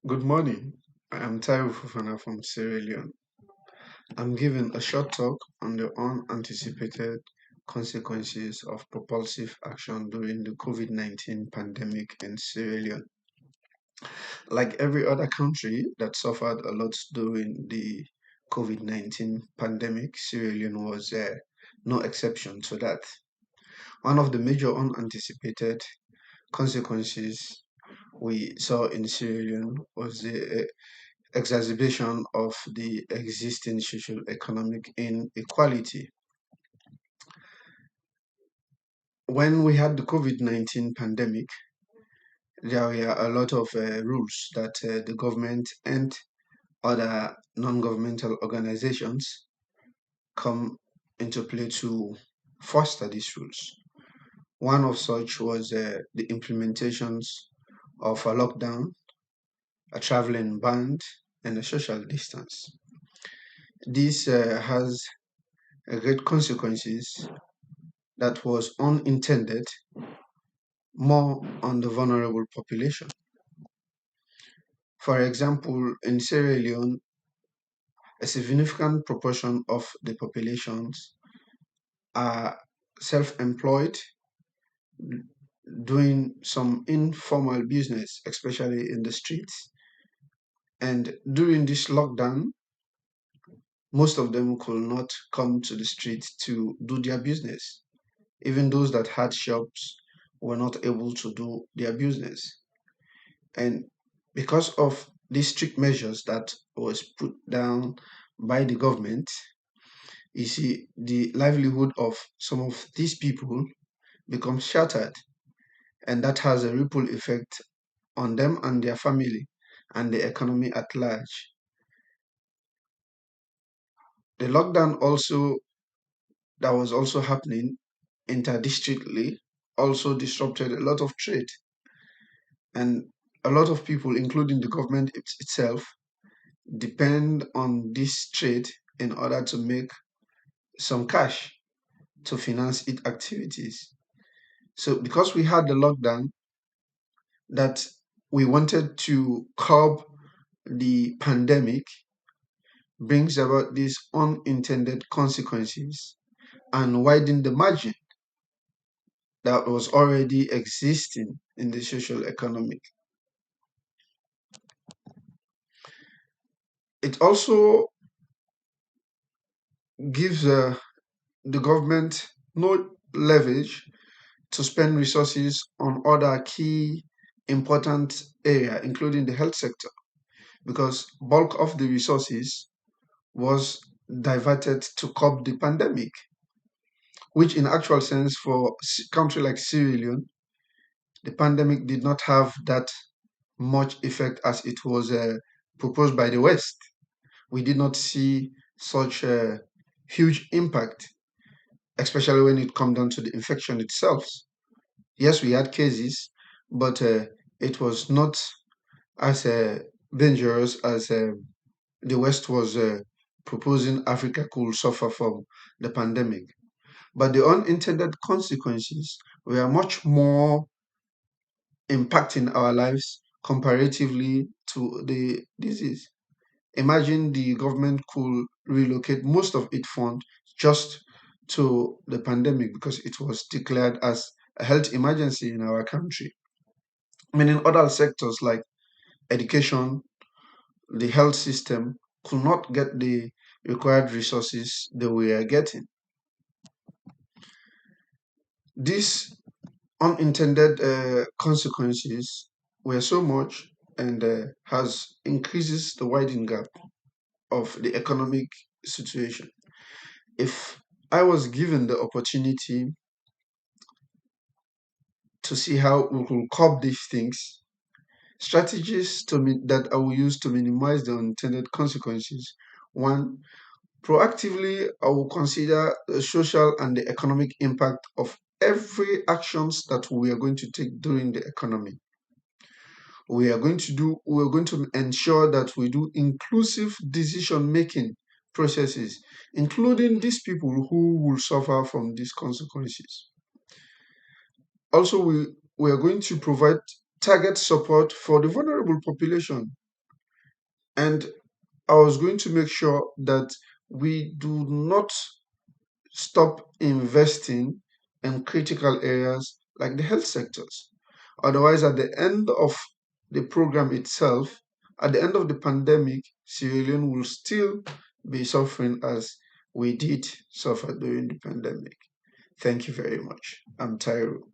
Good morning. I am Taiwo Fufana from Sierra Leone. I'm giving a short talk on the unanticipated consequences of propulsive action during the COVID-19 pandemic in Sierra Leone. Like every other country that suffered a lot during the COVID-19 pandemic, Sierra Leone was no exception to that. One of the major unanticipated consequences we saw in Sierra Leone was the exacerbation of the existing social economic inequality. When we had the COVID 19 pandemic, there were a lot of rules that the government and other non governmental organizations come into play to foster these rules. One of such was the implementations of a lockdown, a traveling ban, and a social distance. This has great consequences that was unintended more on the vulnerable population. For example, in Sierra Leone, a significant proportion of the populations are self-employed, doing some informal business, especially in the streets. And during this lockdown, most of them could not come to the streets to do their business. Even those that had shops were not able to do their business. And because of these strict measures that was put down by the government, you see the livelihood of some of these people becomes shattered, and that has a ripple effect on them and their family and the economy at large. The lockdown also that was also happening interdistrictly also disrupted a lot of trade, and a lot of people, including the government itself, depend on this trade in order to make some cash to finance its activities. So, because we had the lockdown, that we wanted to curb the pandemic, brings about these unintended consequences and widen the margin that was already existing in the social economic. It also gives the government no leverage to spend resources on other key important area, including the health sector, because bulk of the resources was diverted to curb the pandemic, which in actual sense for country like Sierra Leone, the pandemic did not have that much effect as it was proposed by the West. We did not see such a huge impact, especially when it come down to the infection itself. Yes, we had cases, but it was not as dangerous as the West was proposing Africa could suffer from the pandemic. But the unintended consequences were much more impacting our lives comparatively to the disease. Imagine the government could relocate most of its funds just to the pandemic because it was declared as a health emergency in our country. Meaning other sectors like education, the health system could not get the required resources that we are getting. These unintended consequences were so much and has increases the widening gap of the economic situation. If I was given the opportunity to see how we could curb these things, strategies that I will use to minimize the unintended consequences. One, proactively, I will consider the social and the economic impact of every actions that we are going to take during the economy. We are going to ensure that we do inclusive decision making processes, including these people who will suffer from these consequences. Also, we are going to provide target support for the vulnerable population, And I was going to make sure that we do not stop investing in critical areas like the health sectors. Otherwise, at the end of the program itself, at the end of the pandemic, Sierra Leone will still be suffering as we did suffer during the pandemic. Thank you very much. I'm Tyro.